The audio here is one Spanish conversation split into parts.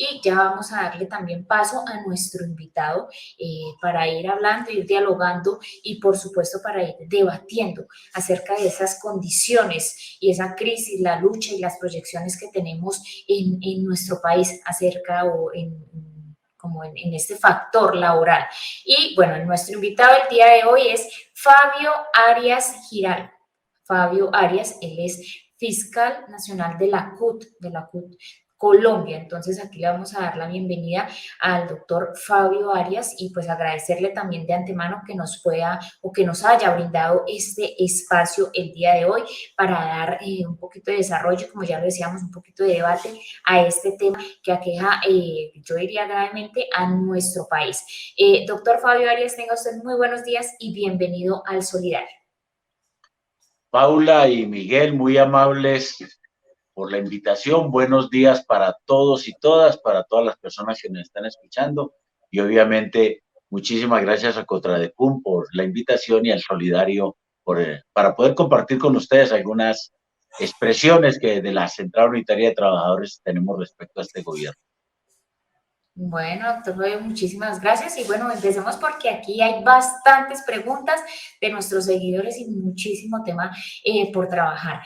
y ya vamos a darle también paso a nuestro invitado para ir hablando, ir dialogando y por supuesto para ir debatiendo acerca de esas condiciones y esa crisis, la lucha y las proyecciones que tenemos en nuestro país acerca o como en este factor laboral. Y bueno, nuestro invitado el día de hoy es Fabio Arias Giral. Fabio Arias, él es fiscal nacional de la CUT Colombia. Entonces aquí le vamos a dar la bienvenida al doctor Fabio Arias y pues agradecerle también de antemano que nos pueda o que nos haya brindado este espacio el día de hoy para dar un poquito de desarrollo, como ya lo decíamos, un poquito de debate a este tema que aqueja, yo diría gravemente, a nuestro país. Doctor Fabio Arias, tenga usted muy buenos días y bienvenido al Solidario. Paula y Miguel, muy amables por la invitación. Buenos días para todos y todas, para todas las personas que nos están escuchando. Y obviamente, muchísimas gracias a Contradecum por la invitación y al Solidario para poder compartir con ustedes algunas expresiones que de la Central Unitaria de Trabajadores tenemos respecto a este gobierno. Bueno, doctor Fabio, muchísimas gracias. Y bueno, empecemos porque aquí hay bastantes preguntas de nuestros seguidores y muchísimo tema por trabajar.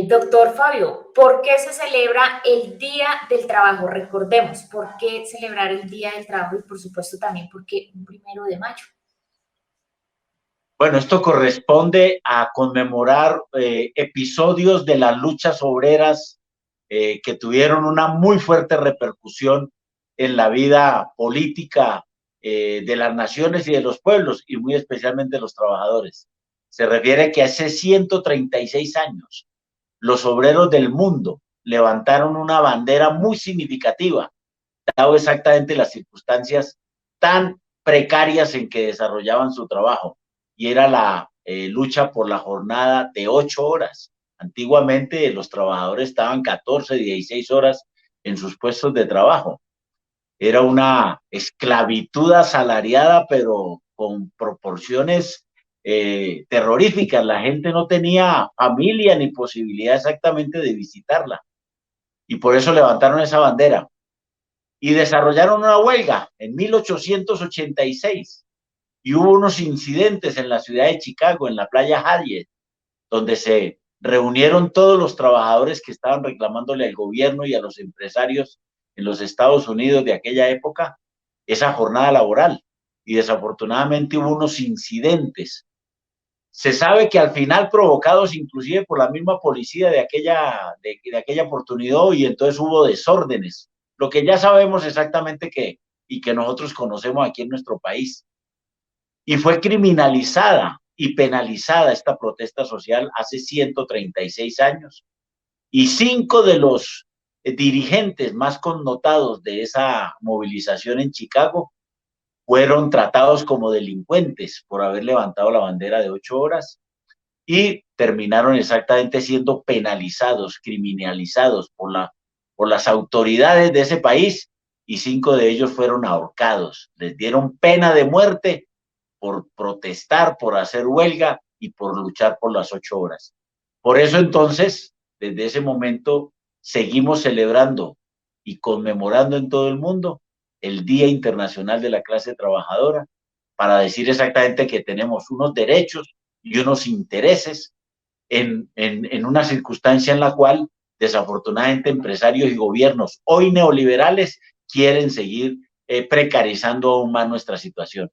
Doctor Fabio, ¿por qué se celebra el Día del Trabajo? Recordemos, ¿por qué celebrar el Día del Trabajo? Y por supuesto también, ¿por qué un 1 de mayo? Bueno, esto corresponde a conmemorar episodios de las luchas obreras que tuvieron una muy fuerte repercusión en la vida política de las naciones y de los pueblos, y muy especialmente de los trabajadores. Se refiere que hace 136 años los obreros del mundo levantaron una bandera muy significativa, dado exactamente las circunstancias tan precarias en que desarrollaban su trabajo, y era la lucha por la jornada de 8 horas. Antiguamente los trabajadores estaban 14, 16 horas en sus puestos de trabajo. Era una esclavitud asalariada, pero con proporciones terroríficas. La gente no tenía familia ni posibilidad exactamente de visitarla. Y por eso levantaron esa bandera. Y desarrollaron una huelga en 1886. Y hubo unos incidentes en la ciudad de Chicago, en la playa Harriet, donde se reunieron todos los trabajadores que estaban reclamándole al gobierno y a los empresarios en los Estados Unidos de aquella época esa jornada laboral. Y desafortunadamente hubo unos incidentes. Se sabe que al final provocados inclusive por la misma policía de aquella oportunidad, y entonces hubo desórdenes. Lo que ya sabemos exactamente y que nosotros conocemos aquí en nuestro país. Y fue criminalizada y penalizada esta protesta social hace 136 años. Y 5 de los dirigentes más connotados de esa movilización en Chicago fueron tratados como delincuentes por haber levantado la bandera de 8 horas y terminaron exactamente siendo penalizados, criminalizados por las autoridades de ese país, y 5 de ellos fueron ahorcados. Les dieron pena de muerte por protestar, por hacer huelga y por luchar por las 8 horas. Por eso entonces, desde ese momento, seguimos celebrando y conmemorando en todo el mundo el Día Internacional de la Clase Trabajadora, para decir exactamente que tenemos unos derechos y unos intereses en una circunstancia en la cual desafortunadamente empresarios y gobiernos hoy neoliberales quieren seguir precarizando aún más nuestra situación.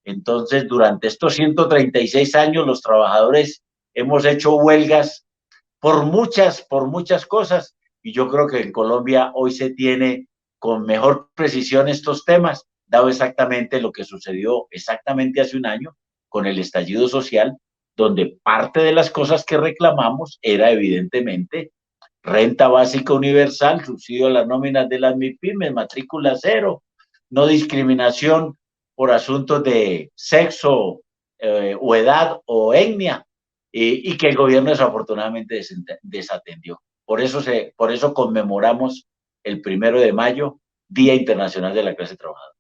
Entonces, durante estos 136 años, los trabajadores hemos hecho huelgas por muchas cosas, y yo creo que en Colombia hoy se tiene con mejor precisión estos temas, dado exactamente lo que sucedió exactamente hace un año con el estallido social, donde parte de las cosas que reclamamos era evidentemente renta básica universal, subsidio a las nóminas de las MIPYMES, matrícula cero, no discriminación por asuntos de sexo o edad o etnia, y que el gobierno desafortunadamente desatendió. Por eso conmemoramos el 1 de mayo, Día Internacional de la Clase Trabajadora.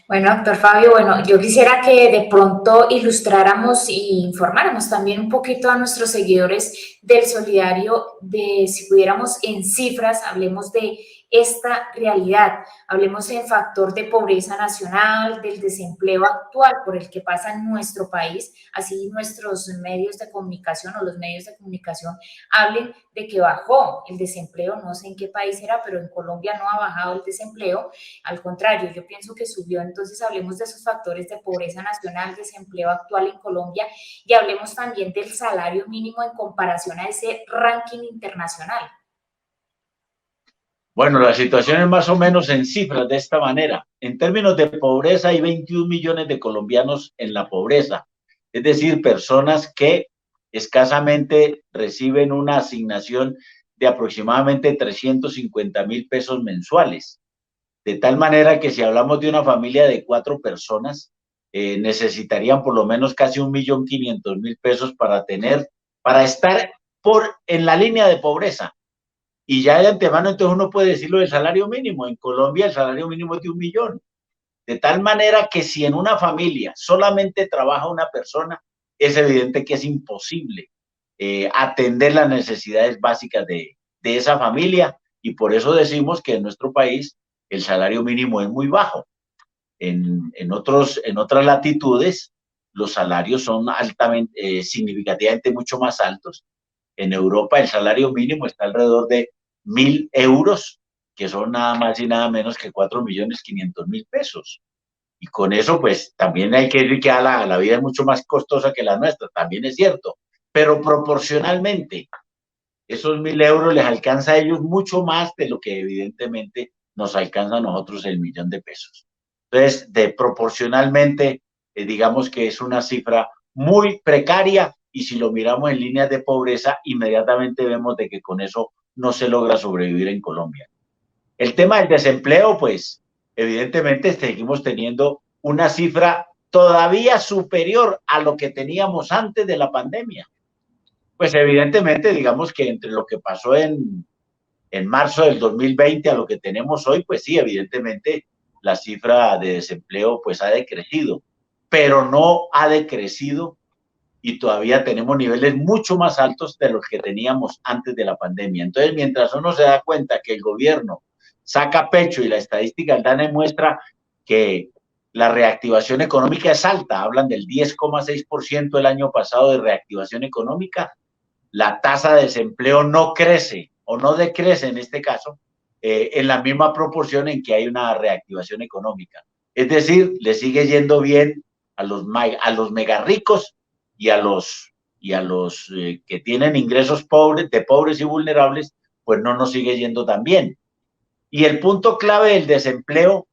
Bueno, doctor Fabio, bueno, yo quisiera que de pronto ilustráramos e informáramos también un poquito a nuestros seguidores del Solidario, de si pudiéramos en cifras, hablemos de esta realidad. Hablemos del factor de pobreza nacional, del desempleo actual por el que pasa en nuestro país, así nuestros medios de comunicación o los medios de comunicación hablen de que bajó el desempleo, no sé en qué país era, pero en Colombia no ha bajado el desempleo, al contrario, yo pienso que subió. Entonces hablemos de esos factores de pobreza nacional, desempleo actual en Colombia, y hablemos también del salario mínimo en comparación a ese ranking internacional. Bueno, la situación es más o menos en cifras de esta manera. En términos de pobreza, hay 21 millones de colombianos en la pobreza, es decir, personas que escasamente reciben una asignación de aproximadamente 350.000 pesos mensuales. De tal manera que si hablamos de una familia de 4 personas, necesitarían por lo menos casi 1.500.000 pesos para estar en la línea de pobreza. Y ya de antemano, entonces uno puede decirlo del salario mínimo. En Colombia el salario mínimo es de 1.000.000. De tal manera que si en una familia solamente trabaja una persona, es evidente que es imposible atender las necesidades básicas de esa familia. Y por eso decimos que en nuestro país el salario mínimo es muy bajo. En otras latitudes los salarios son significativamente mucho más altos. En Europa el salario mínimo está alrededor de 1.000 euros, que son nada más y nada menos que 4.500.000 pesos. Y con eso, pues también hay que decir que la vida es mucho más costosa que la nuestra, también es cierto, pero proporcionalmente esos 1.000 euros les alcanza a ellos mucho más de lo que evidentemente nos alcanza a nosotros el 1.000.000 de pesos. Entonces, proporcionalmente, digamos que es una cifra muy precaria, y si lo miramos en líneas de pobreza, inmediatamente vemos de que con eso no se logra sobrevivir en Colombia. El tema del desempleo, pues evidentemente seguimos teniendo una cifra todavía superior a lo que teníamos antes de la pandemia. Pues evidentemente, digamos que entre lo que pasó en marzo del 2020 a lo que tenemos hoy, pues sí, evidentemente la cifra de desempleo pues ha decrecido, pero no ha decrecido, y todavía tenemos niveles mucho más altos de los que teníamos antes de la pandemia. Entonces, mientras uno se da cuenta que el gobierno saca pecho y la estadística da muestra que la reactivación económica es alta, hablan del 10,6% el año pasado de reactivación económica, la tasa de desempleo no crece o no decrece en este caso en la misma proporción en que hay una reactivación económica. Es decir, le sigue yendo bien a los mega ricos, y a los que tienen ingresos de pobres y vulnerables, pues no nos sigue yendo tan bien. Y el punto clave del desempleo,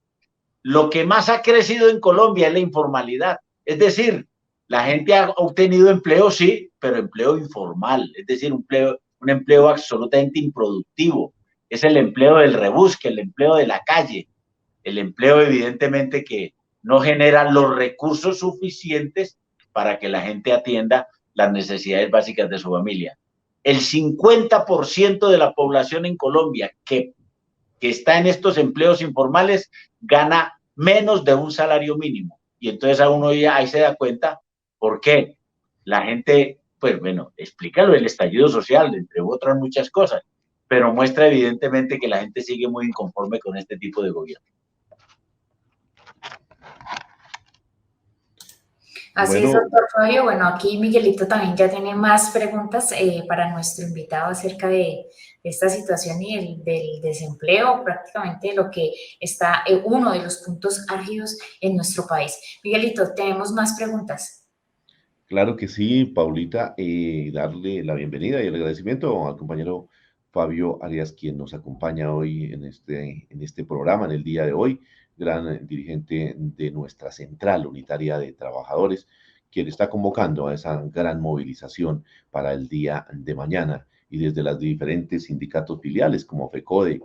lo que más ha crecido en Colombia es la informalidad. Es decir, la gente ha obtenido empleo, sí, pero empleo informal, es decir, un empleo absolutamente improductivo. Es el empleo del rebusque, el empleo de la calle, el empleo evidentemente que no genera los recursos suficientes para que la gente atienda las necesidades básicas de su familia. El 50% de la población en Colombia que está en estos empleos informales gana menos de un salario mínimo. Y entonces a uno ya ahí se da cuenta por qué la gente, pues bueno, explícalo el estallido social, entre otras muchas cosas, pero muestra evidentemente que la gente sigue muy inconforme con este tipo de gobierno. Así es, doctor Fabio. Bueno, aquí Miguelito también ya tiene más preguntas para nuestro invitado acerca de esta situación y del desempleo, prácticamente lo que está uno de los puntos álgidos en nuestro país. Miguelito, tenemos más preguntas. Claro que sí, Paulita, darle la bienvenida y el agradecimiento al compañero Fabio Arias, quien nos acompaña hoy en este programa, en el día de hoy, gran dirigente de nuestra Central Unitaria de Trabajadores, quien está convocando a esa gran movilización para el día de mañana, y desde las diferentes sindicatos filiales como FECODE,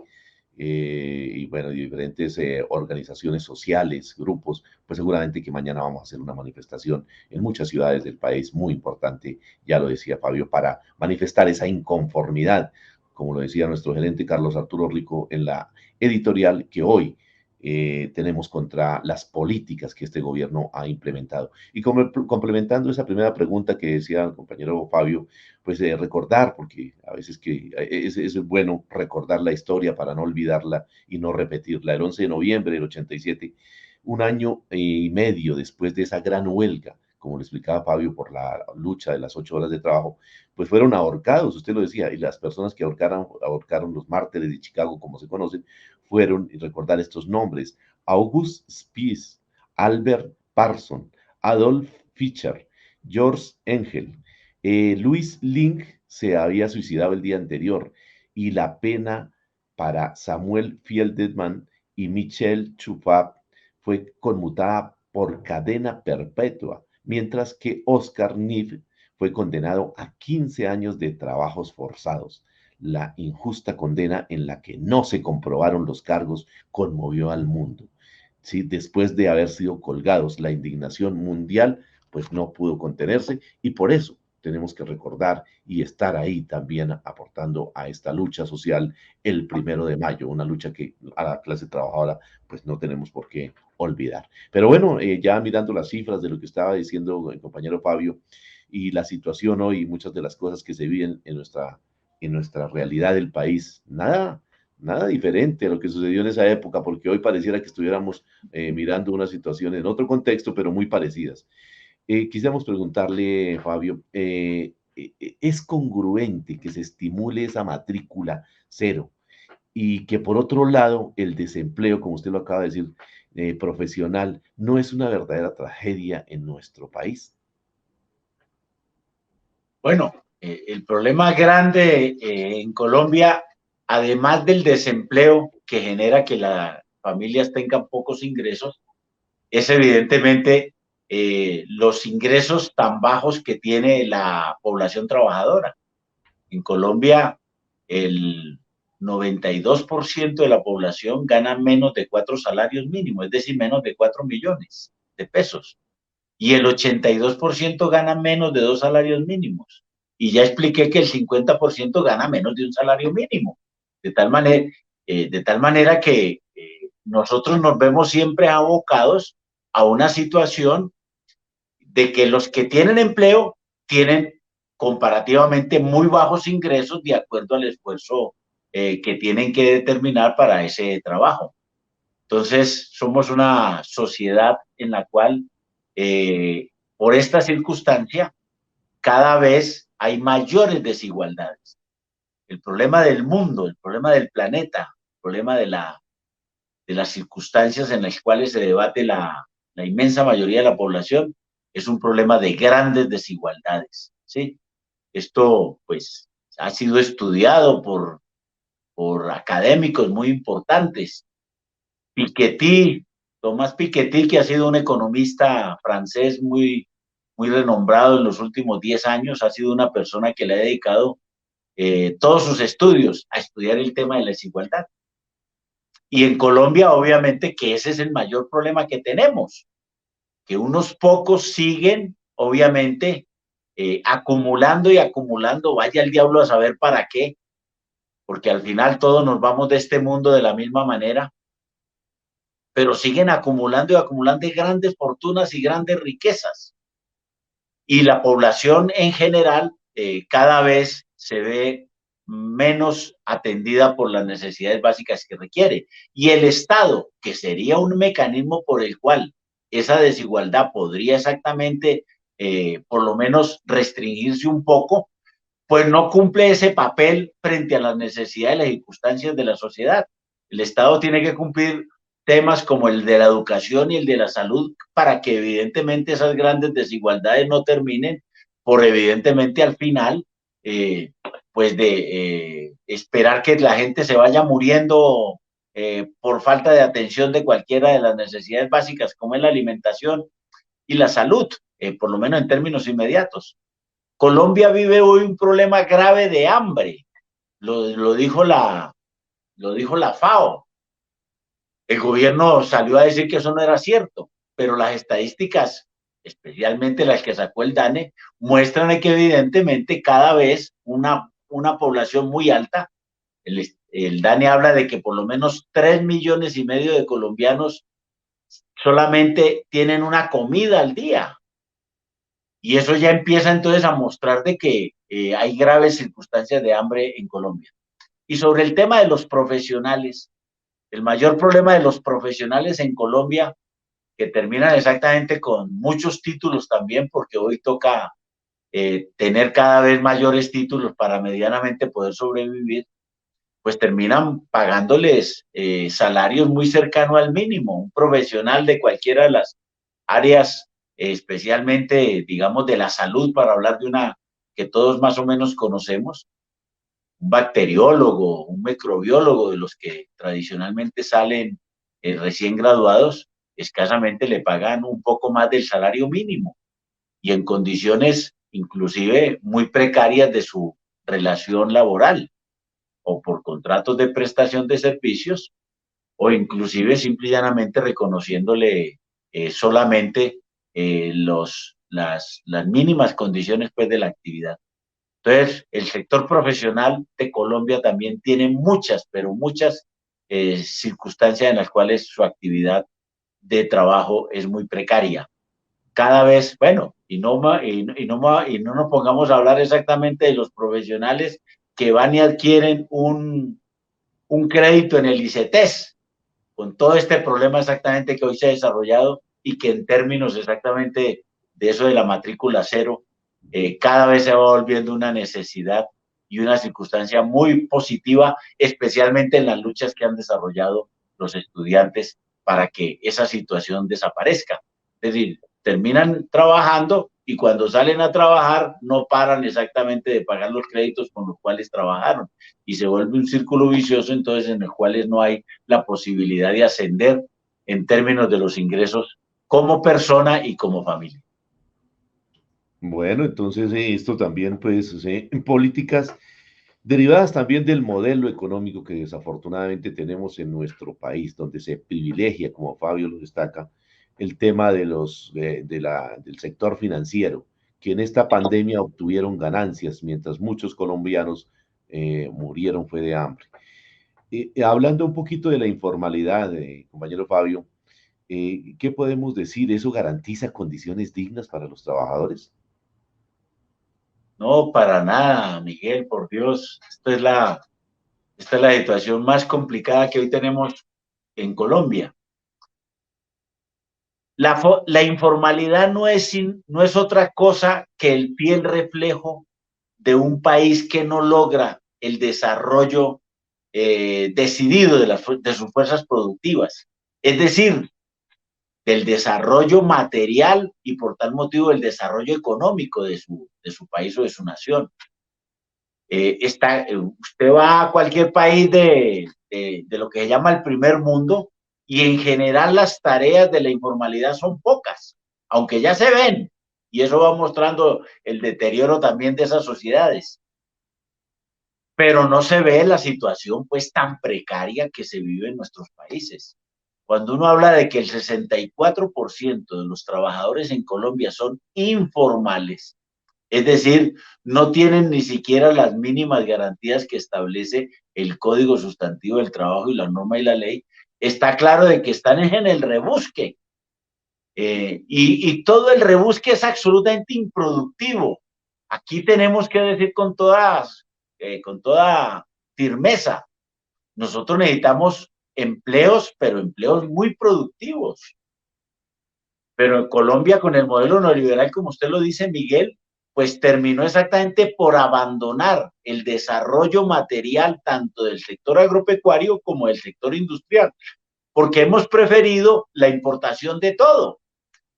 y bueno, diferentes organizaciones sociales, grupos, pues seguramente que mañana vamos a hacer una manifestación en muchas ciudades del país muy importante, ya lo decía Fabio, para manifestar esa inconformidad, como lo decía nuestro gerente Carlos Arturo Rico en la editorial, que hoy tenemos contra las políticas que este gobierno ha implementado. Y como, complementando esa primera pregunta que decía el compañero Fabio, pues recordar, porque a veces que es bueno recordar la historia para no olvidarla y no repetirla. El 11 de noviembre del 87, un año y medio después de esa gran huelga, como le explicaba Fabio, por la lucha de las 8 horas de trabajo, pues fueron ahorcados, usted lo decía, y las personas que ahorcaron los mártires de Chicago, como se conocen, fueron, y recordar estos nombres, August Spies, Albert Parson, Adolf Fischer, George Engel, Louis Link se había suicidado el día anterior, y la pena para Samuel Fieldman y Michel Chufat fue conmutada por cadena perpetua, mientras que Oscar Neff fue condenado a 15 años de trabajos forzados. La injusta condena en la que no se comprobaron los cargos conmovió al mundo. Sí, después de haber sido colgados, la indignación mundial pues no pudo contenerse y por eso tenemos que recordar y estar ahí también aportando a esta lucha social el 1 de mayo, una lucha que a la clase trabajadora pues no tenemos por qué olvidar. Pero bueno, ya mirando las cifras de lo que estaba diciendo el compañero Fabio y la situación hoy, muchas de las cosas que se viven en nuestra realidad del país, nada diferente a lo que sucedió en esa época, porque hoy pareciera que estuviéramos mirando una situación en otro contexto, pero muy parecidas. Quisiéramos preguntarle, Fabio, ¿es congruente que se estimule esa matrícula cero y que por otro lado el desempleo, como usted lo acaba de decir, profesional, no es una verdadera tragedia en nuestro país? Bueno, el problema grande en Colombia, además del desempleo que genera que las familias tengan pocos ingresos, es evidentemente los ingresos tan bajos que tiene la población trabajadora. En Colombia, el 92% de la población gana menos de 4 salarios mínimos, es decir, menos de 4 millones de pesos. Y el 82% gana menos de 2 salarios mínimos. Y ya expliqué que el 50% gana menos de un salario mínimo. De tal manera que nosotros nos vemos siempre abocados a una situación de que los que tienen empleo tienen comparativamente muy bajos ingresos de acuerdo al esfuerzo que tienen que determinar para ese trabajo. Entonces, somos una sociedad en la cual, por esta circunstancia, cada vez hay mayores desigualdades. El problema del mundo, el problema del planeta, el problema de las circunstancias en las cuales se debate la inmensa mayoría de la población, es un problema de grandes desigualdades, ¿sí? Esto, pues, ha sido estudiado por académicos muy importantes. Piketty, Thomas Piketty, que ha sido un economista francés muy renombrado en los últimos 10 años, ha sido una persona que le ha dedicado todos sus estudios a estudiar el tema de la desigualdad. Y en Colombia, obviamente, que ese es el mayor problema que tenemos, que unos pocos siguen, obviamente, acumulando y acumulando, vaya el diablo a saber para qué, porque al final todos nos vamos de este mundo de la misma manera, pero siguen acumulando y acumulando grandes fortunas y grandes riquezas. Y la población en general cada vez se ve menos atendida por las necesidades básicas que requiere. Y el Estado, que sería un mecanismo por el cual esa desigualdad podría exactamente, por lo menos, restringirse un poco, pues no cumple ese papel frente a las necesidades y las circunstancias de la sociedad. El Estado tiene que cumplir temas como el de la educación y el de la salud para que evidentemente esas grandes desigualdades no terminen por evidentemente al final pues de esperar que la gente se vaya muriendo por falta de atención de cualquiera de las necesidades básicas como es la alimentación y la salud, por lo menos en términos inmediatos. Colombia vive hoy un problema grave de hambre, lo dijo la FAO. El gobierno salió a decir que eso no era cierto, pero las estadísticas, especialmente las que sacó el DANE, muestran que evidentemente cada vez una población muy alta, el DANE habla de que por lo menos 3,5 millones de colombianos solamente tienen una comida al día. Y eso ya empieza entonces a mostrar de que hay graves circunstancias de hambre en Colombia. Y sobre el tema de los profesionales, el mayor problema de los profesionales en Colombia, que terminan exactamente con muchos títulos también, porque hoy toca tener cada vez mayores títulos para medianamente poder sobrevivir, pues terminan pagándoles salarios muy cercanos al mínimo. Un profesional de cualquiera de las áreas, especialmente, digamos, de la salud, para hablar de una que todos más o menos conocemos, un bacteriólogo, un microbiólogo, de los que tradicionalmente salen recién graduados, escasamente le pagan un poco más del salario mínimo y en condiciones inclusive muy precarias de su relación laboral, o por contratos de prestación de servicios, o inclusive simple y llanamente reconociéndole solamente las mínimas condiciones pues, de la actividad. Entonces, el sector profesional de Colombia también tiene muchas, pero muchas circunstancias en las cuales su actividad de trabajo es muy precaria. Cada vez, bueno, y no nos pongamos a hablar exactamente de los profesionales que van y adquieren un crédito en el ICETEX, con todo este problema exactamente que hoy se ha desarrollado y que en términos exactamente de eso de la matrícula cero, cada vez se va volviendo una necesidad y una circunstancia muy positiva, especialmente en las luchas que han desarrollado los estudiantes para que esa situación desaparezca. Es decir, terminan trabajando y cuando salen a trabajar no paran exactamente de pagar los créditos con los cuales trabajaron y se vuelve un círculo vicioso entonces en el cual no hay la posibilidad de ascender en términos de los ingresos como persona y como familia. Bueno, entonces esto también, pues, políticas derivadas también del modelo económico que desafortunadamente tenemos en nuestro país, donde se privilegia, como Fabio lo destaca, el tema del sector financiero, que en esta pandemia obtuvieron ganancias, mientras muchos colombianos murieron fue de hambre. Hablando un poquito de la informalidad, compañero Fabio, ¿qué podemos decir? ¿Eso garantiza condiciones dignas para los trabajadores? No, para nada, Miguel, por Dios. Esta es la situación más complicada que hoy tenemos en Colombia. La informalidad no es otra cosa que el fiel reflejo de un país que no logra el desarrollo decidido de sus fuerzas productivas. Es decir, del desarrollo material y por tal motivo el desarrollo económico de su país o de su nación. Usted va a cualquier país de lo que se llama el primer mundo y en general las tareas de la informalidad son pocas, aunque ya se ven, y eso va mostrando el deterioro también de esas sociedades. Pero no se ve la situación pues tan precaria que se vive en nuestros países. Cuando uno habla de que el 64% de los trabajadores en Colombia son informales, es decir, no tienen ni siquiera las mínimas garantías que establece el Código Sustantivo del Trabajo y la norma y la ley, está claro de que están en el rebusque. Y todo el rebusque es absolutamente improductivo. Aquí tenemos que decir con toda firmeza, nosotros necesitamos empleos, pero empleos muy productivos. Pero en Colombia, con el modelo neoliberal, como usted lo dice, Miguel, pues terminó exactamente por abandonar el desarrollo material tanto del sector agropecuario como del sector industrial, porque hemos preferido la importación de todo.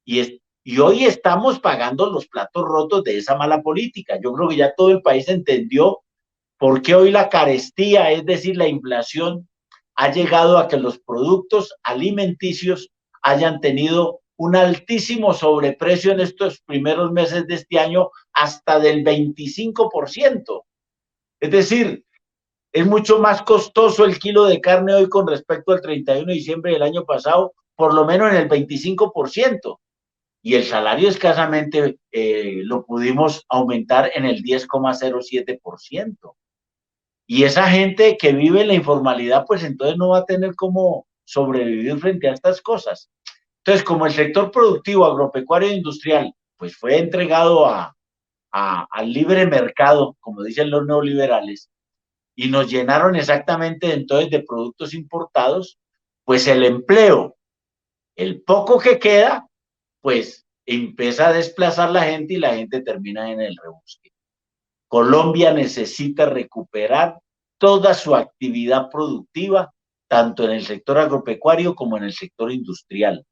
Y hoy estamos pagando los platos rotos de esa mala política. Yo creo que ya todo el país entendió por qué hoy la carestía, es decir, la inflación, ha llegado a que los productos alimenticios hayan tenido un altísimo sobreprecio en estos primeros meses de este año, hasta del 25%. Es decir, es mucho más costoso el kilo de carne hoy con respecto al 31 de diciembre del año pasado, por lo menos en el 25%. Y el salario escasamente lo pudimos aumentar en el 10,07%. Y esa gente que vive en la informalidad, pues entonces no va a tener cómo sobrevivir frente a estas cosas. Entonces, como el sector productivo, agropecuario e industrial, pues fue entregado al libre mercado, como dicen los neoliberales, y nos llenaron exactamente entonces de productos importados, pues el empleo, el poco que queda, pues empieza a desplazar la gente y la gente termina en el rebusque. Colombia necesita recuperar toda su actividad productiva, tanto en el sector agropecuario como en el sector industrial,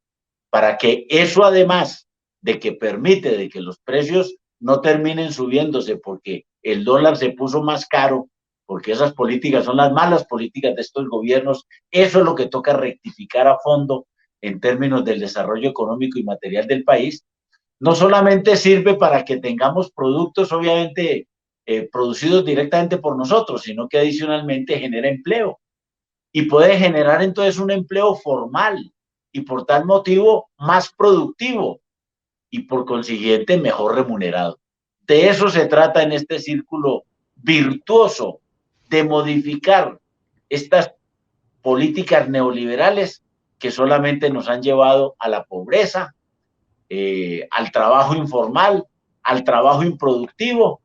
para que eso, además de que permite de que los precios no terminen subiéndose porque el dólar se puso más caro, porque esas políticas son las malas políticas de estos gobiernos, eso es lo que toca rectificar a fondo en términos del desarrollo económico y material del país. No solamente sirve para que tengamos productos, obviamente, producidos directamente por nosotros, sino que adicionalmente genera empleo y puede generar entonces un empleo formal y por tal motivo más productivo y por consiguiente mejor remunerado. De eso se trata en este círculo virtuoso de modificar estas políticas neoliberales que solamente nos han llevado a la pobreza, al trabajo informal, al trabajo improductivo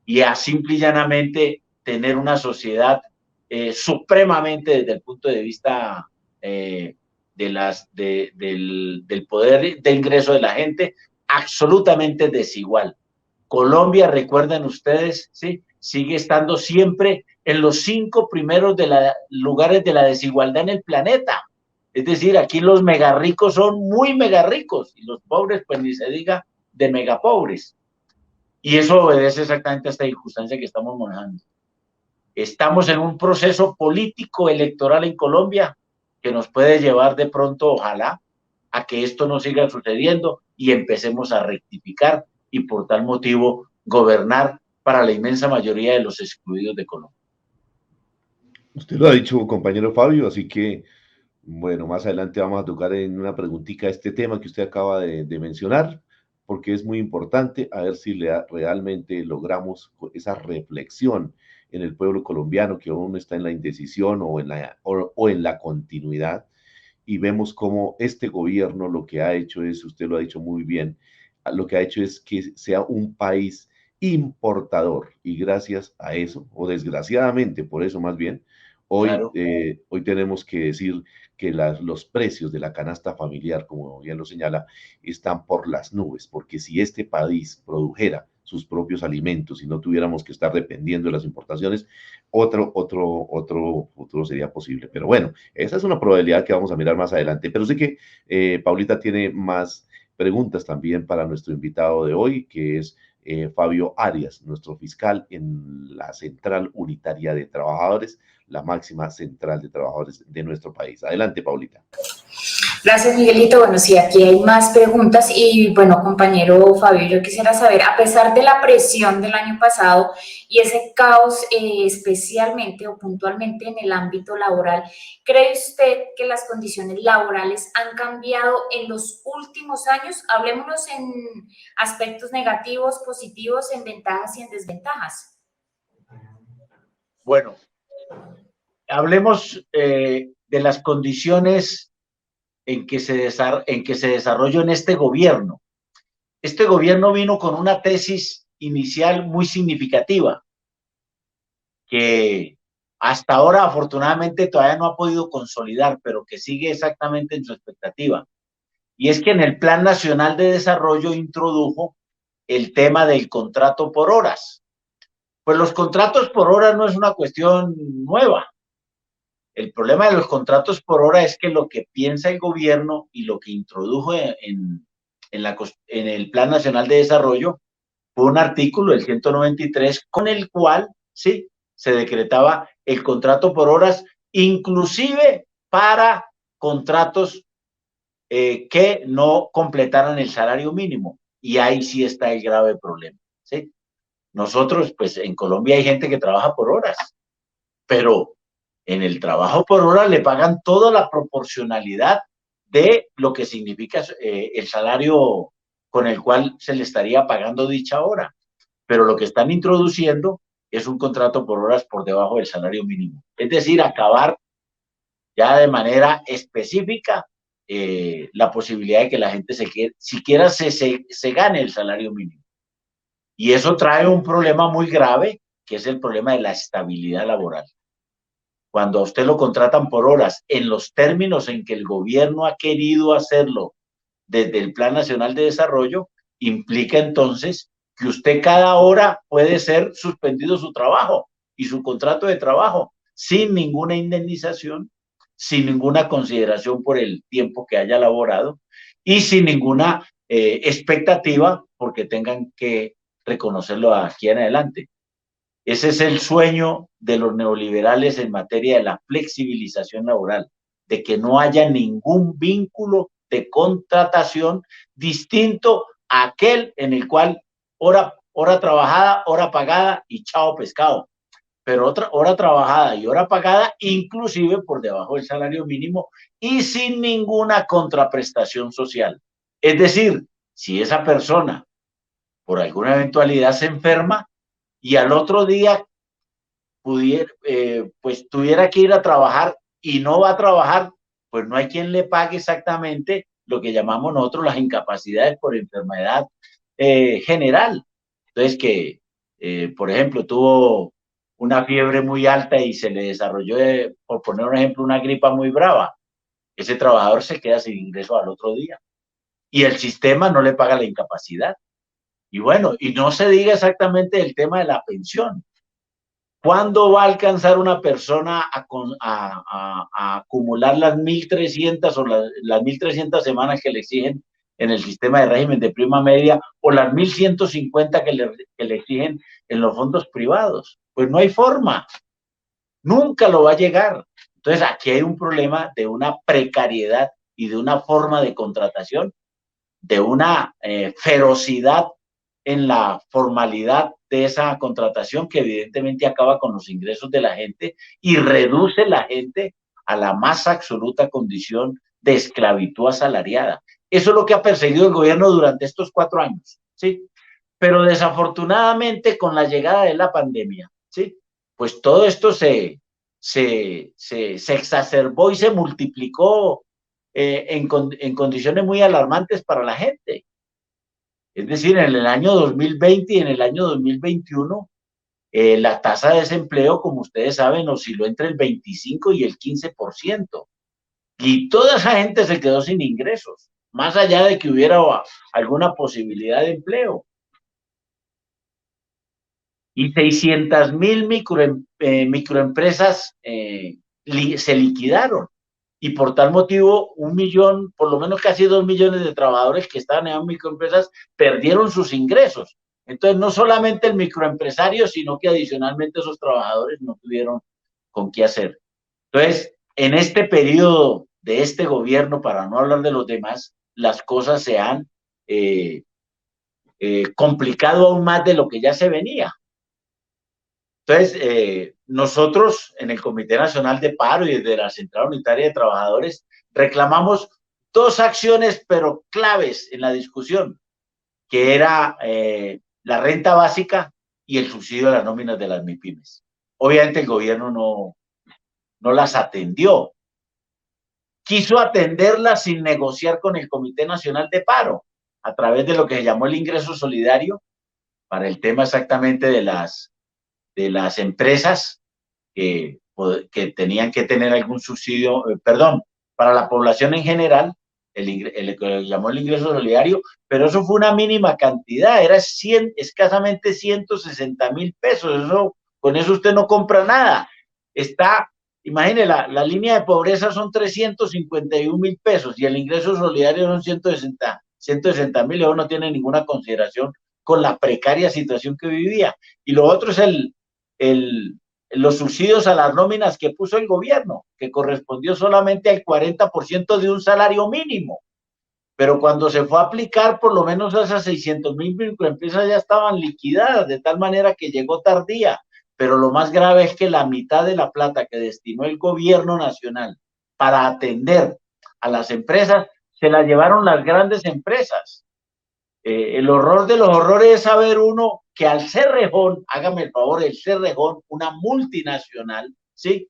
y a simple y llanamente tener una sociedad supremamente desde el punto de vista del poder de ingreso de la gente, absolutamente desigual. Colombia, recuerden ustedes, ¿sí? Sigue estando siempre en los 5 primeros lugares de la desigualdad en el planeta. Es decir, aquí los megarricos son muy megarricos y los pobres, pues ni se diga, de megapobres. Y eso obedece exactamente a esta circunstancia que estamos manejando. Estamos en un proceso político electoral en Colombia que nos puede llevar de pronto, ojalá, a que esto no siga sucediendo y empecemos a rectificar y por tal motivo gobernar para la inmensa mayoría de los excluidos de Colombia. Usted lo ha dicho, compañero Fabio, así que, bueno, más adelante vamos a tocar en una preguntita este tema que usted acaba de mencionar, porque es muy importante, a ver si realmente logramos esa reflexión en el pueblo colombiano que aún está en la indecisión o en la continuidad, y vemos cómo este gobierno lo que ha hecho es, usted lo ha dicho muy bien, lo que ha hecho es que sea un país importador, y gracias a eso, o desgraciadamente por eso más bien, Claro. hoy tenemos que decir que los precios de la canasta familiar, como bien lo señala, están por las nubes, porque si este país produjera sus propios alimentos y no tuviéramos que estar dependiendo de las importaciones, otro futuro sería posible. Pero bueno, esa es una probabilidad que vamos a mirar más adelante. Pero sé que Paulita tiene más preguntas también para nuestro invitado de hoy, que es Fabio Arias, nuestro fiscal en la Central Unitaria de Trabajadores, la máxima central de trabajadores de nuestro país. Adelante, Paulita. Gracias, Miguelito. Bueno, sí, aquí hay más preguntas y bueno, compañero Fabio, yo quisiera saber, a pesar de la presión del año pasado y ese caos especialmente o puntualmente en el ámbito laboral, ¿cree usted que las condiciones laborales han cambiado en los últimos años? Hablémonos en aspectos negativos, positivos, en ventajas y en desventajas. Bueno, hablemos de las condiciones en que se desarrolló en este gobierno. Este gobierno vino con una tesis inicial muy significativa, que hasta ahora afortunadamente todavía no ha podido consolidar, pero que sigue exactamente en su expectativa. Y es que en el Plan Nacional de Desarrollo introdujo el tema del contrato por horas. Pues los contratos por horas no es una cuestión nueva. El problema de los contratos por hora es que lo que piensa el gobierno y lo que introdujo en el Plan Nacional de Desarrollo fue un artículo, el 193, con el cual sí se decretaba el contrato por horas, inclusive para contratos que no completaran el salario mínimo. Y ahí sí está el grave problema. ¿Sí? Nosotros, pues en Colombia hay gente que trabaja por horas, pero en el trabajo por hora le pagan toda la proporcionalidad de lo que significa el salario con el cual se le estaría pagando dicha hora. Pero lo que están introduciendo es un contrato por horas por debajo del salario mínimo. Es decir, acabar ya de manera específica la posibilidad de que la gente siquiera se gane el salario mínimo. Y eso trae un problema muy grave, que es el problema de la estabilidad laboral. Cuando a usted lo contratan por horas, en los términos en que el gobierno ha querido hacerlo desde el Plan Nacional de Desarrollo, implica entonces que usted cada hora puede ser suspendido su trabajo y su contrato de trabajo sin ninguna indemnización, sin ninguna consideración por el tiempo que haya laborado y sin ninguna expectativa porque tengan que reconocerlo aquí en adelante. Ese es el sueño de los neoliberales en materia de la flexibilización laboral, de que no haya ningún vínculo de contratación distinto a aquel en el cual hora trabajada, hora pagada y chao pescado. Pero otra hora trabajada y hora pagada, inclusive por debajo del salario mínimo y sin ninguna contraprestación social. Es decir, si esa persona por alguna eventualidad se enferma y al otro día pues tuviera que ir a trabajar y no va a trabajar, pues no hay quien le pague exactamente lo que llamamos nosotros las incapacidades por enfermedad general. Entonces que, por ejemplo, tuvo una fiebre muy alta y se le desarrolló, por poner un ejemplo, una gripa muy brava. Ese trabajador se queda sin ingreso al otro día y el sistema no le paga la incapacidad. Y bueno, y no se diga exactamente el tema de la pensión. ¿Cuándo va a alcanzar una persona a acumular las 1.300 o las 1.300 semanas que le exigen en el sistema de régimen de prima media o las 1.150 que le exigen en los fondos privados? Pues no hay forma, nunca lo va a llegar. Entonces aquí hay un problema de una precariedad y de una forma de contratación, de una ferocidad en la formalidad de esa contratación que evidentemente acaba con los ingresos de la gente y reduce la gente a la más absoluta condición de esclavitud asalariada. Eso es lo que ha perseguido el gobierno durante estos 4 años, ¿sí? Pero desafortunadamente con la llegada de la pandemia, ¿sí? Pues todo esto se exacerbó y se multiplicó en condiciones muy alarmantes para la gente. Es decir, en el año 2020 y en el año 2021, la tasa de desempleo, como ustedes saben, osciló entre el 25 y el 15%. Y toda esa gente se quedó sin ingresos, más allá de que hubiera alguna posibilidad de empleo. Y 600,000 microempresas se liquidaron. Y por tal motivo, 1,000,000, por lo menos casi 2,000,000 de trabajadores que estaban en microempresas perdieron sus ingresos. Entonces, no solamente el microempresario, sino que adicionalmente esos trabajadores no tuvieron con qué hacer. Entonces, en este periodo de este gobierno, para no hablar de los demás, las cosas se han complicado aún más de lo que ya se venía. Entonces, nosotros en el Comité Nacional de Paro y desde la Central Unitaria de Trabajadores reclamamos 2 acciones, pero claves en la discusión, que era la renta básica y el subsidio de las nóminas de las MIPYMES. Obviamente el gobierno no las atendió. Quiso atenderlas sin negociar con el Comité Nacional de Paro, a través de lo que se llamó el ingreso solidario, para el tema exactamente de las empresas que tenían que tener algún subsidio, perdón, para la población en general, que llamó el ingreso solidario, pero eso fue una mínima cantidad, era escasamente 160,000 pesos, con eso usted no compra nada. Imagine, la línea de pobreza son 351,000 pesos y el ingreso solidario son 160,000, y uno no tiene ninguna consideración con la precaria situación que vivía. Y lo otro es los subsidios a las nóminas que puso el gobierno, que correspondió solamente al 40% de un salario mínimo. Pero cuando se fue a aplicar, por lo menos esas 600,000 microempresas ya estaban liquidadas, de tal manera que llegó tardía. Pero lo más grave es que la mitad de la plata que destinó el gobierno nacional para atender a las empresas, se la llevaron las grandes empresas. El horror de los horrores es saber uno que al Cerrejón, hágame el favor, el Cerrejón, una multinacional, ¿sí?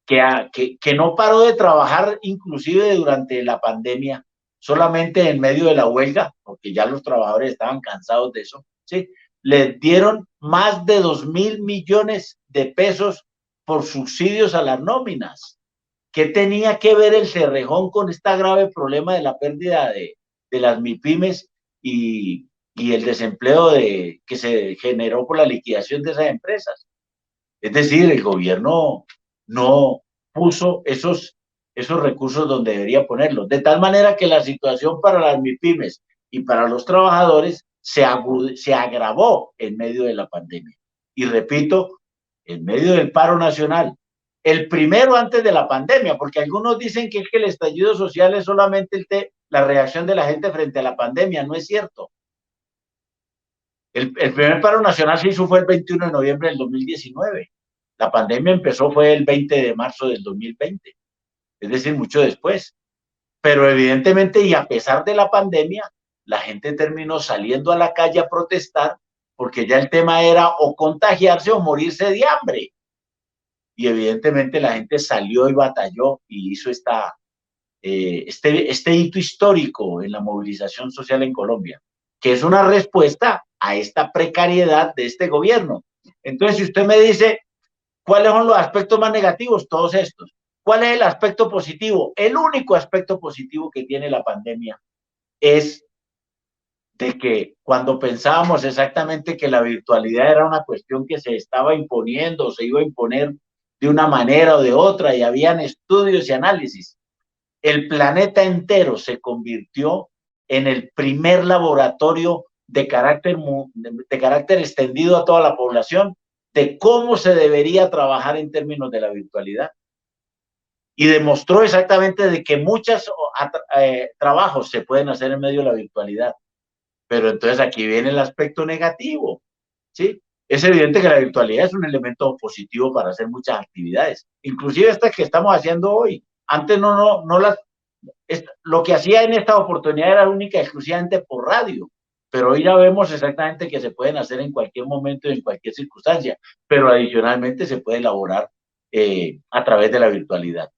Que no paró de trabajar inclusive durante la pandemia, solamente en medio de la huelga, porque ya los trabajadores estaban cansados de eso, ¿sí? Les dieron más de 2.000 millones de pesos por subsidios a las nóminas. ¿Qué tenía que ver el Cerrejón con este grave problema de la pérdida de las MIPYMES y el desempleo que se generó por la liquidación de esas empresas? Es decir, el gobierno no puso esos recursos donde debería ponerlos, de tal manera que la situación para las MIPYMES y para los trabajadores se agravó en medio de la pandemia. Y repito, en medio del paro nacional, el primero antes de la pandemia, porque algunos dicen que es que el estallido social es solamente la reacción de la gente frente a la pandemia. No es cierto. El primer paro nacional se hizo fue el 21 de noviembre del 2019. La pandemia empezó fue el 20 de marzo del 2020, es decir, mucho después. Pero evidentemente, y a pesar de la pandemia, la gente terminó saliendo a la calle a protestar porque ya el tema era o contagiarse o morirse de hambre. Y evidentemente la gente salió y batalló y hizo este hito histórico en la movilización social en Colombia, que es una respuesta a esta precariedad de este gobierno. Entonces, si usted me dice, ¿cuáles son los aspectos más negativos? Todos estos. ¿Cuál es el aspecto positivo? El único aspecto positivo que tiene la pandemia es de que cuando pensábamos exactamente que la virtualidad era una cuestión que se estaba imponiendo, se iba a imponer de una manera o de otra, y habían estudios y análisis, el planeta entero se convirtió en el primer laboratorio de carácter extendido a toda la población de cómo se debería trabajar en términos de la virtualidad. Y demostró exactamente de que muchos trabajos se pueden hacer en medio de la virtualidad. Pero entonces aquí viene el aspecto negativo, ¿sí? Es evidente que la virtualidad es un elemento positivo para hacer muchas actividades, inclusive estas que estamos haciendo hoy. Antes lo que hacía en esta oportunidad era única y exclusivamente por radio, pero hoy ya vemos exactamente que se pueden hacer en cualquier momento y en cualquier circunstancia, pero adicionalmente se puede elaborar a través de la virtualidad.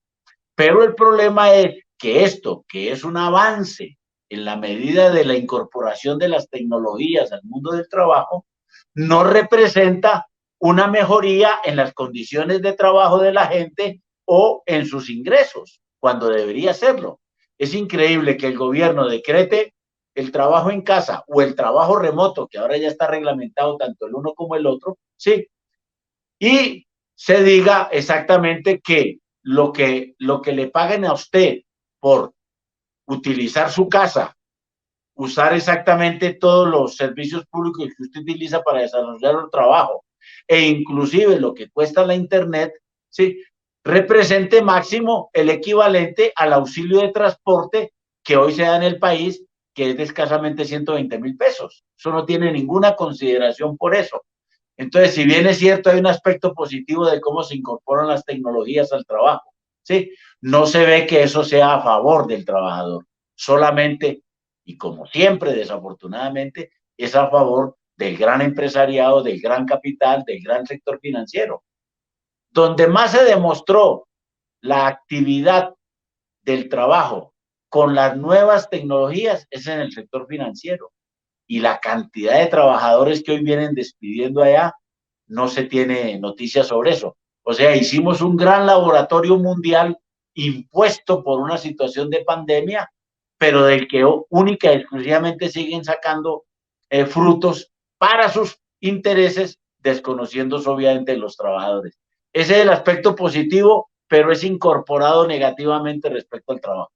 Pero el problema es que esto, que es un avance en la medida de la incorporación de las tecnologías al mundo del trabajo, no representa una mejoría en las condiciones de trabajo de la gente o en sus ingresos, cuando debería serlo. Es increíble que el gobierno decrete el trabajo en casa o el trabajo remoto, que ahora ya está reglamentado tanto el uno como el otro, sí, y se diga exactamente que lo que le paguen a usted por utilizar su casa, usar exactamente todos los servicios públicos que usted utiliza para desarrollar el trabajo, e inclusive lo que cuesta la internet, ¿sí?, represente máximo el equivalente al auxilio de transporte que hoy se da en el país, que es de escasamente 120.000 pesos. Eso no tiene ninguna consideración por eso. Entonces, si bien es cierto, hay un aspecto positivo de cómo se incorporan las tecnologías al trabajo, ¿sí?, no se ve que eso sea a favor del trabajador. Solamente, y como siempre, desafortunadamente, es a favor del gran empresariado, del gran capital, del gran sector financiero. Donde más se demostró la actividad del trabajo con las nuevas tecnologías es en el sector financiero. Y la cantidad de trabajadores que hoy vienen despidiendo allá, no se tiene noticias sobre eso. O sea, hicimos un gran laboratorio mundial impuesto por una situación de pandemia, pero del que única y exclusivamente siguen sacando frutos para sus intereses, desconociendo obviamente los trabajadores. Ese es el aspecto positivo, pero es incorporado negativamente respecto al trabajo.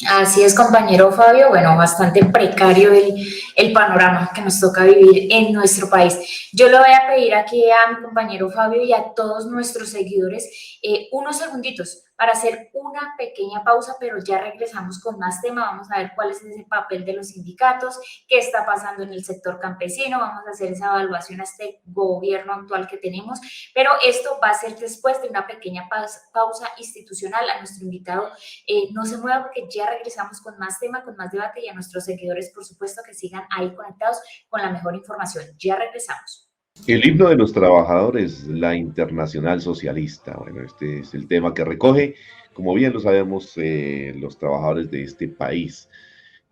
Así es, compañero Fabio. Bueno, bastante precario el panorama que nos toca vivir en nuestro país. Yo le voy a pedir aquí a mi compañero Fabio y a todos nuestros seguidores unos segunditos para hacer una pequeña pausa, pero ya regresamos con más tema. Vamos a ver cuál es ese papel de los sindicatos, qué está pasando en el sector campesino, vamos a hacer esa evaluación a este gobierno actual que tenemos, pero esto va a ser después de una pequeña pausa institucional. A nuestro invitado no se mueva porque ya regresamos con más tema, con más debate, y a nuestros seguidores, por supuesto, que sigan ahí conectados con la mejor información. Ya regresamos. El himno de los trabajadores, la Internacional Socialista. Bueno, este es el tema que recoge, como bien lo sabemos, los trabajadores de este país.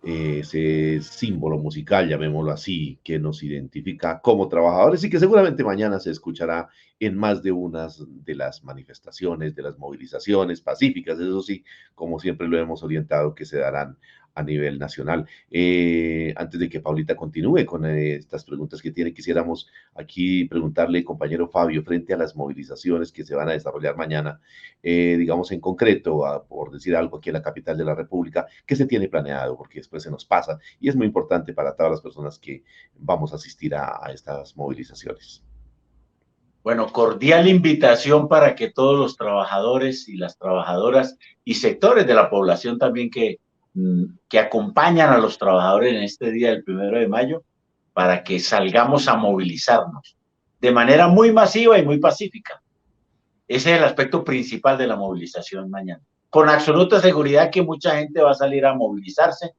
Ese símbolo musical, llamémoslo así, que nos identifica como trabajadores y que seguramente mañana se escuchará en más de unas de las manifestaciones, de las movilizaciones pacíficas, eso sí, como siempre lo hemos orientado, que se darán a nivel nacional. Antes de que Paulita continúe con estas preguntas que tiene, quisiéramos aquí preguntarle, compañero Fabio, frente a las movilizaciones que se van a desarrollar mañana, digamos en concreto, por decir algo, aquí en la capital de la República, ¿qué se tiene planeado? Porque después se nos pasa y es muy importante para todas las personas que vamos a asistir a estas movilizaciones. Bueno, cordial invitación para que todos los trabajadores y las trabajadoras y sectores de la población también que acompañan a los trabajadores en este día del 1 de mayo, para que salgamos a movilizarnos de manera muy masiva y muy pacífica. Ese es el aspecto principal de la movilización mañana. Con absoluta seguridad que mucha gente va a salir a movilizarse,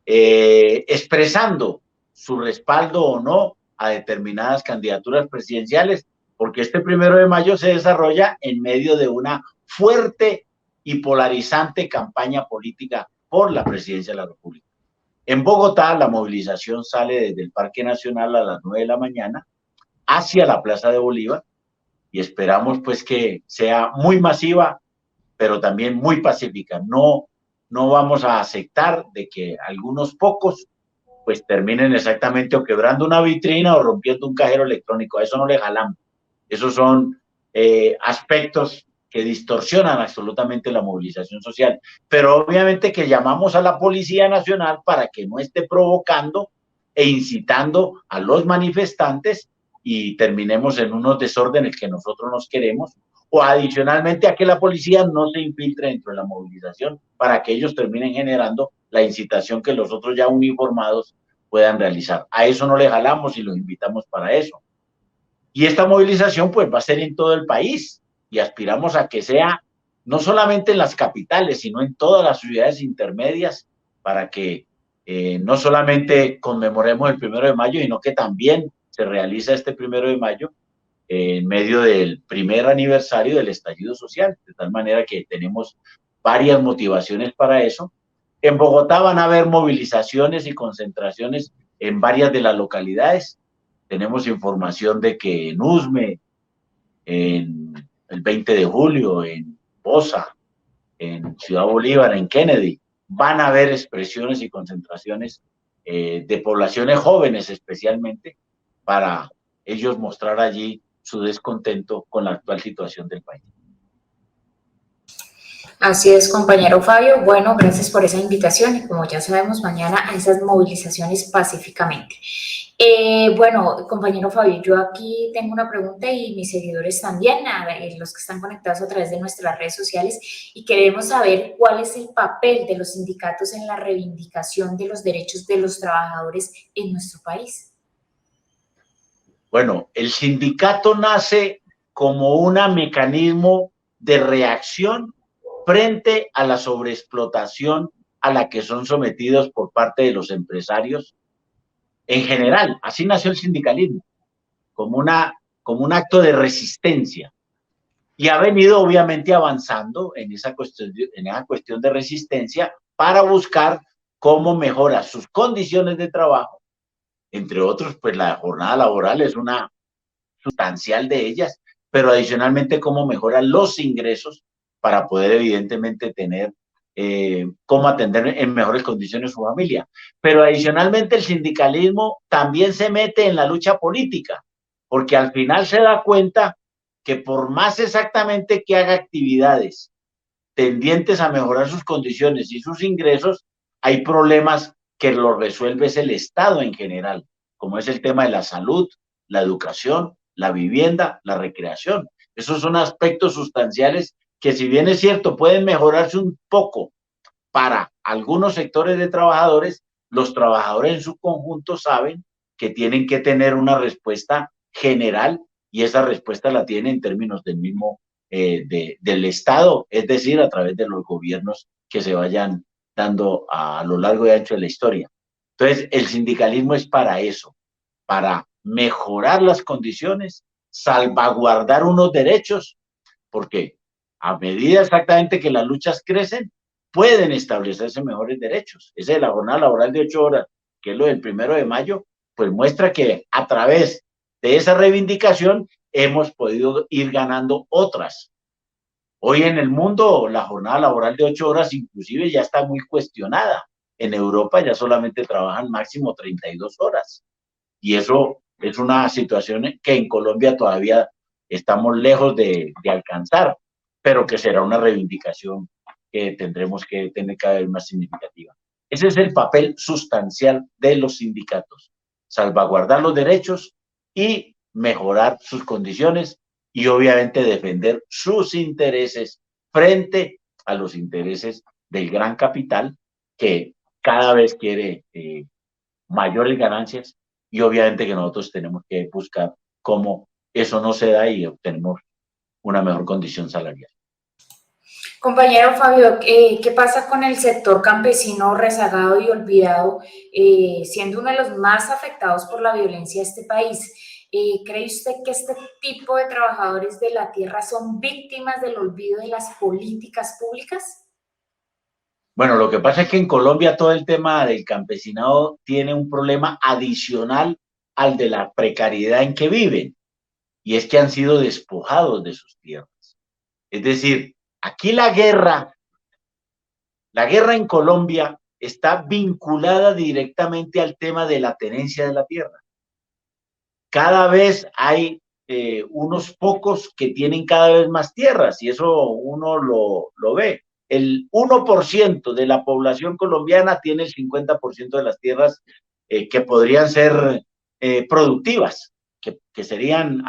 expresando su respaldo o no a determinadas candidaturas presidenciales, porque este 1 de mayo se desarrolla en medio de una fuerte y polarizante campaña política por la presidencia de la República. En Bogotá, la movilización sale desde el Parque Nacional a las 9 de la mañana hacia la Plaza de Bolívar, y esperamos pues que sea muy masiva, pero también muy pacífica. No vamos a aceptar de que algunos pocos pues terminen exactamente o quebrando una vitrina o rompiendo un cajero electrónico. A eso no le jalamos. Esos son aspectos que distorsionan absolutamente la movilización social, pero obviamente que llamamos a la Policía Nacional para que no esté provocando e incitando a los manifestantes y terminemos en unos desórdenes que nosotros no queremos, o adicionalmente a que la policía no se infiltre dentro de la movilización para que ellos terminen generando la incitación que los otros ya uniformados puedan realizar. A eso no le jalamos y los invitamos para eso. Y esta movilización pues va a ser en todo el país y aspiramos a que sea no solamente en las capitales, sino en todas las ciudades intermedias, para que no solamente conmemoremos el 1 de mayo, sino que también se realiza este 1 de mayo en medio del primer aniversario del estallido social, de tal manera que tenemos varias motivaciones para eso. En Bogotá van a haber movilizaciones y concentraciones en varias de las localidades. Tenemos información de que en Usme, en el 20 de julio, en Bosa, en Ciudad Bolívar, en Kennedy, van a haber expresiones y concentraciones de poblaciones jóvenes especialmente, para ellos mostrar allí su descontento con la actual situación del país. Así es, compañero Fabio. Bueno, gracias por esa invitación y como ya sabemos, mañana a esas movilizaciones pacíficamente. Bueno, compañero Fabio, yo aquí tengo una pregunta y mis seguidores también, los que están conectados a través de nuestras redes sociales, y queremos saber cuál es el papel de los sindicatos en la reivindicación de los derechos de los trabajadores en nuestro país. Bueno, el sindicato nace como un mecanismo de reacción frente a la sobreexplotación a la que son sometidos por parte de los empresarios en general. Así nació el sindicalismo, como un acto de resistencia, y ha venido obviamente avanzando en esa cuestión de resistencia para buscar cómo mejora sus condiciones de trabajo. Entre otros, pues la jornada laboral es una sustancial de ellas, pero adicionalmente cómo mejora los ingresos para poder evidentemente tener cómo atender en mejores condiciones su familia. Pero adicionalmente el sindicalismo también se mete en la lucha política, porque al final se da cuenta que por más exactamente que haga actividades tendientes a mejorar sus condiciones y sus ingresos, hay problemas que los resuelve es el Estado en general, como es el tema de la salud, la educación, la vivienda, la recreación. Esos son aspectos sustanciales que si bien es cierto, pueden mejorarse un poco para algunos sectores de trabajadores, los trabajadores en su conjunto saben que tienen que tener una respuesta general y esa respuesta la tiene en términos del mismo del Estado, es decir, a través de los gobiernos que se vayan dando a lo largo y ancho de la historia. Entonces, el sindicalismo es para eso, para mejorar las condiciones, salvaguardar unos derechos, porque a medida exactamente que las luchas crecen, pueden establecerse mejores derechos. Esa es la jornada laboral de 8 horas, que es lo del 1 de mayo, pues muestra que a través de esa reivindicación hemos podido ir ganando otras. Hoy en el mundo la jornada laboral de 8 horas inclusive ya está muy cuestionada. En Europa ya solamente trabajan máximo 32 horas. Y eso es una situación que en Colombia todavía estamos lejos de alcanzar, pero que será una reivindicación que tendremos que tener cada vez más significativa. Ese es el papel sustancial de los sindicatos, salvaguardar los derechos y mejorar sus condiciones y obviamente defender sus intereses frente a los intereses del gran capital que cada vez quiere mayores ganancias y obviamente que nosotros tenemos que buscar cómo eso no se da y obtenemos una mejor condición salarial. Compañero Fabio, ¿qué pasa con el sector campesino rezagado y olvidado, siendo uno de los más afectados por la violencia de este país? ¿Cree usted que este tipo de trabajadores de la tierra son víctimas del olvido de las políticas públicas? Bueno, lo que pasa es que en Colombia todo el tema del campesinado tiene un problema adicional al de la precariedad en que viven, y es que han sido despojados de sus tierras. Es decir, aquí la guerra en Colombia está vinculada directamente al tema de la tenencia de la tierra. Cada vez hay unos pocos que tienen cada vez más tierras y eso uno lo ve. El 1% de la población colombiana tiene el 50% de las tierras que podrían ser productivas, que serían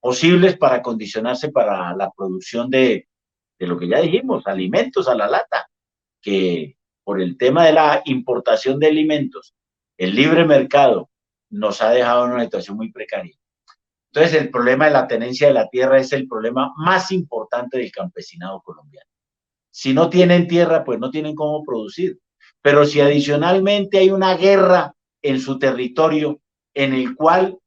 posibles para condicionarse para la producción de lo que ya dijimos, alimentos a la lata, que por el tema de la importación de alimentos, el libre mercado nos ha dejado en una situación muy precaria. Entonces, el problema de la tenencia de la tierra es el problema más importante del campesinado colombiano. Si no tienen tierra, pues no tienen cómo producir. Pero si adicionalmente hay una guerra en su territorio en el cual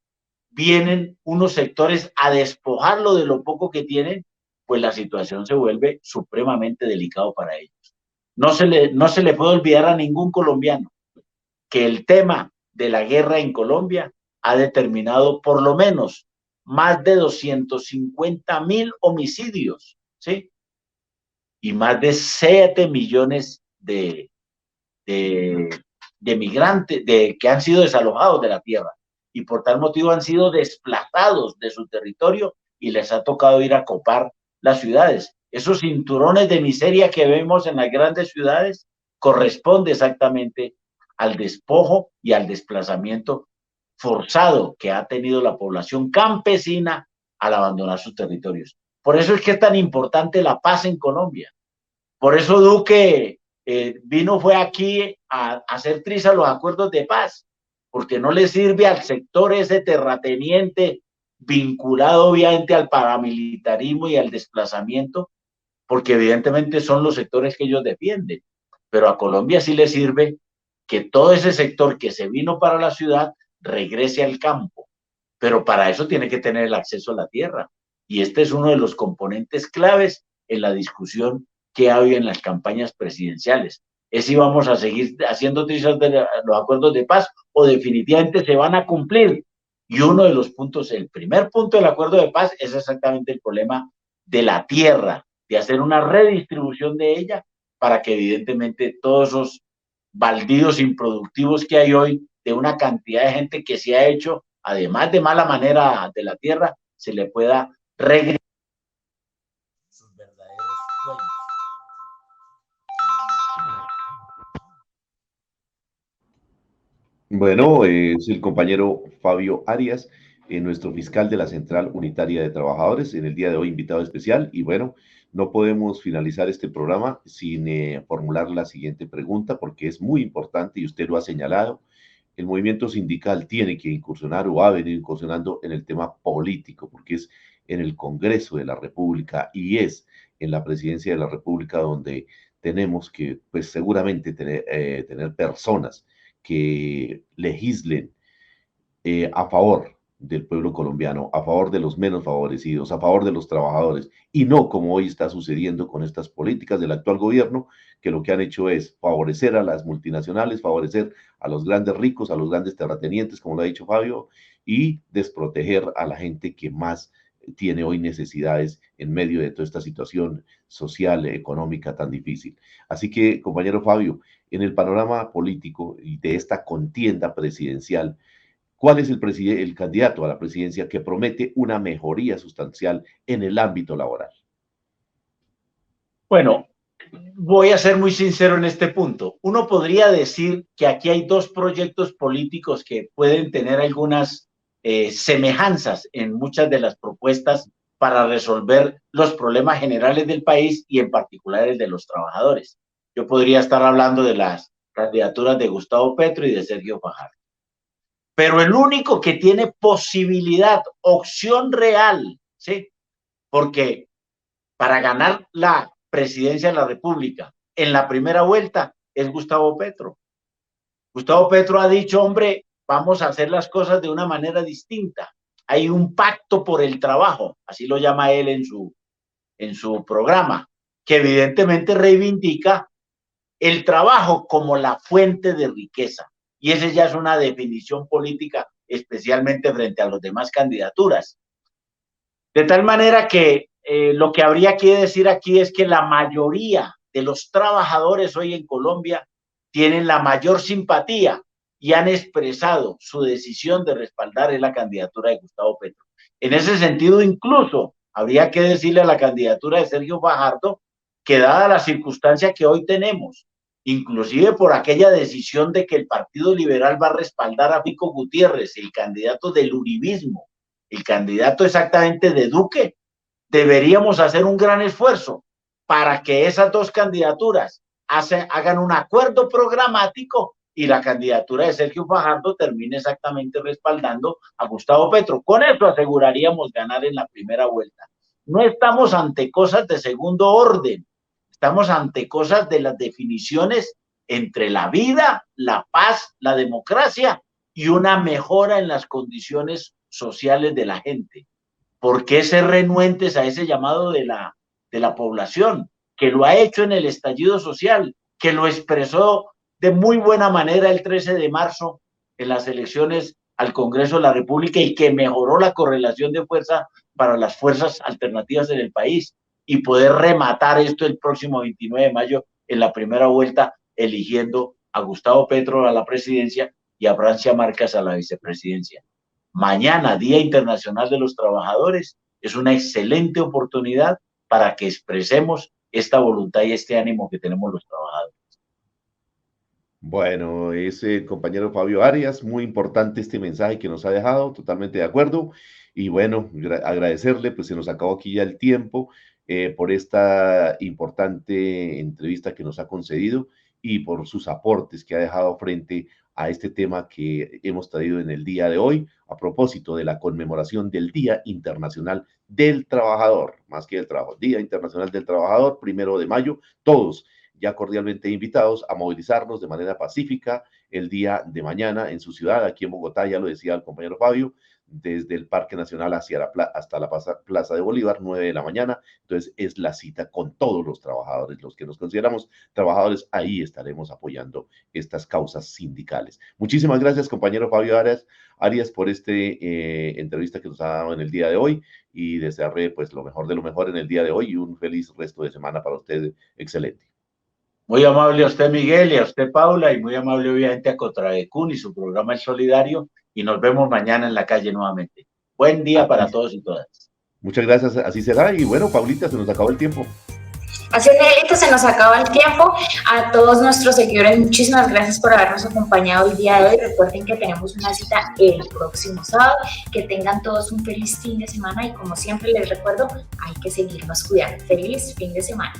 vienen unos sectores a despojarlo de lo poco que tienen, pues la situación se vuelve supremamente delicado para ellos. No se le puede olvidar a ningún colombiano que el tema de la guerra en Colombia ha determinado por lo menos más de 250.000 homicidios, ¿sí? Y más de 7 millones de migrantes que han sido desalojados de la tierra y por tal motivo han sido desplazados de su territorio y les ha tocado ir a copar las ciudades. Esos cinturones de miseria que vemos en las grandes ciudades corresponde exactamente al despojo y al desplazamiento forzado que ha tenido la población campesina al abandonar sus territorios. Por eso es que es tan importante la paz en Colombia. Por eso Duque fue aquí a hacer triza los acuerdos de paz, porque no le sirve al sector ese terrateniente vinculado obviamente al paramilitarismo y al desplazamiento, porque evidentemente son los sectores que ellos defienden, pero a Colombia sí le sirve que todo ese sector que se vino para la ciudad regrese al campo, pero para eso tiene que tener el acceso a la tierra, y este es uno de los componentes claves en la discusión que ha habido en las campañas presidenciales. ¿Es si vamos a seguir haciendo trizas de los acuerdos de paz o definitivamente se van a cumplir? Y uno de los puntos, el primer punto del acuerdo de paz es exactamente el problema de la tierra, de hacer una redistribución de ella para que evidentemente todos esos baldíos improductivos que hay hoy de una cantidad de gente que se ha hecho, además de mala manera de la tierra, se le pueda regresar sus verdaderos dueños. Bueno, es el compañero Fabio Arias. nuestro fiscal de la Central Unitaria de Trabajadores, en el día de hoy invitado especial. Y bueno, no podemos finalizar este programa sin formular la siguiente pregunta, porque es muy importante y usted lo ha señalado. El movimiento sindical tiene que incursionar o ha venido incursionando en el tema político, porque es en el Congreso de la República y es en la Presidencia de la República donde tenemos que, pues seguramente, tener personas que legislen a favor del pueblo colombiano, a favor de los menos favorecidos, a favor de los trabajadores, y no como hoy está sucediendo con estas políticas del actual gobierno, que lo que han hecho es favorecer a las multinacionales, favorecer a los grandes ricos, a los grandes terratenientes, como lo ha dicho Fabio, y desproteger a la gente que más tiene hoy necesidades en medio de toda esta situación social, económica tan difícil. Así que, compañero Fabio, en el panorama político y de esta contienda presidencial, ¿cuál es el candidato a la presidencia que promete una mejoría sustancial en el ámbito laboral? Bueno, voy a ser muy sincero en este punto. Uno podría decir que aquí hay dos proyectos políticos que pueden tener algunas semejanzas en muchas de las propuestas para resolver los problemas generales del país y en particular el de los trabajadores. Yo podría estar hablando de las candidaturas de Gustavo Petro y de Sergio Fajardo. Pero el único que tiene posibilidad, opción real, ¿sí? Porque para ganar la presidencia de la República en la primera vuelta es Gustavo Petro. Gustavo Petro ha dicho, hombre, vamos a hacer las cosas de una manera distinta. Hay un pacto por el trabajo, así lo llama él en su programa, que evidentemente reivindica el trabajo como la fuente de riqueza. Y esa ya es una definición política, especialmente frente a las demás candidaturas. De tal manera que lo que habría que decir aquí es que la mayoría de los trabajadores hoy en Colombia tienen la mayor simpatía y han expresado su decisión de respaldar la candidatura de Gustavo Petro. En ese sentido, incluso habría que decirle a la candidatura de Sergio Fajardo que dada la circunstancia que hoy tenemos, inclusive por aquella decisión de que el Partido Liberal va a respaldar a Fico Gutiérrez, el candidato del uribismo, el candidato exactamente de Duque, deberíamos hacer un gran esfuerzo para que esas dos candidaturas hagan un acuerdo programático y la candidatura de Sergio Fajardo termine exactamente respaldando a Gustavo Petro. Con eso aseguraríamos ganar en la primera vuelta. No estamos ante cosas de segundo orden, estamos ante cosas de las definiciones entre la vida, la paz, la democracia y una mejora en las condiciones sociales de la gente. ¿Por qué ser renuentes a ese llamado de la población, que lo ha hecho en el estallido social, que lo expresó de muy buena manera el 13 de marzo en las elecciones al Congreso de la República y que mejoró la correlación de fuerza para las fuerzas alternativas en el país y poder rematar esto el próximo 29 de mayo en la primera vuelta, eligiendo a Gustavo Petro a la presidencia y a Francia Márquez a la vicepresidencia? Mañana, Día Internacional de los Trabajadores, es una excelente oportunidad para que expresemos esta voluntad y este ánimo que tenemos los trabajadores. Bueno, ese compañero Fabio Arias, muy importante este mensaje que nos ha dejado, totalmente de acuerdo. Y bueno, agradecerle, pues se nos acabó aquí ya el tiempo por esta importante entrevista que nos ha concedido y por sus aportes que ha dejado frente a este tema que hemos traído en el día de hoy, a propósito de la conmemoración del Día Internacional del Trabajador, más que del trabajo, Día Internacional del Trabajador, 1 de mayo, todos ya cordialmente invitados a movilizarnos de manera pacífica el día de mañana en su ciudad, aquí en Bogotá, ya lo decía el compañero Fabio, desde el Parque Nacional hasta la Plaza de Bolívar, 9 de la mañana. Entonces es la cita con todos los trabajadores, los que nos consideramos trabajadores, ahí estaremos apoyando estas causas sindicales. Muchísimas gracias, compañero Fabio Arias, por entrevista que nos ha dado en el día de hoy y desearle pues lo mejor de lo mejor en el día de hoy y un feliz resto de semana para usted. Excelente. Muy amable a usted, Miguel, y a usted, Paula, y muy amable, obviamente, a Contradecún y su programa El Solidario, y nos vemos mañana en la calle nuevamente. Buen día para todos y todas. Muchas gracias, así será, y bueno, Paulita, se nos acabó el tiempo. Así es, Miguelito, se nos acaba el tiempo. A todos nuestros seguidores, muchísimas gracias por habernos acompañado el día de hoy. Recuerden que tenemos una cita el próximo sábado. Que tengan todos un feliz fin de semana y como siempre les recuerdo, hay que seguirnos cuidando. Feliz fin de semana.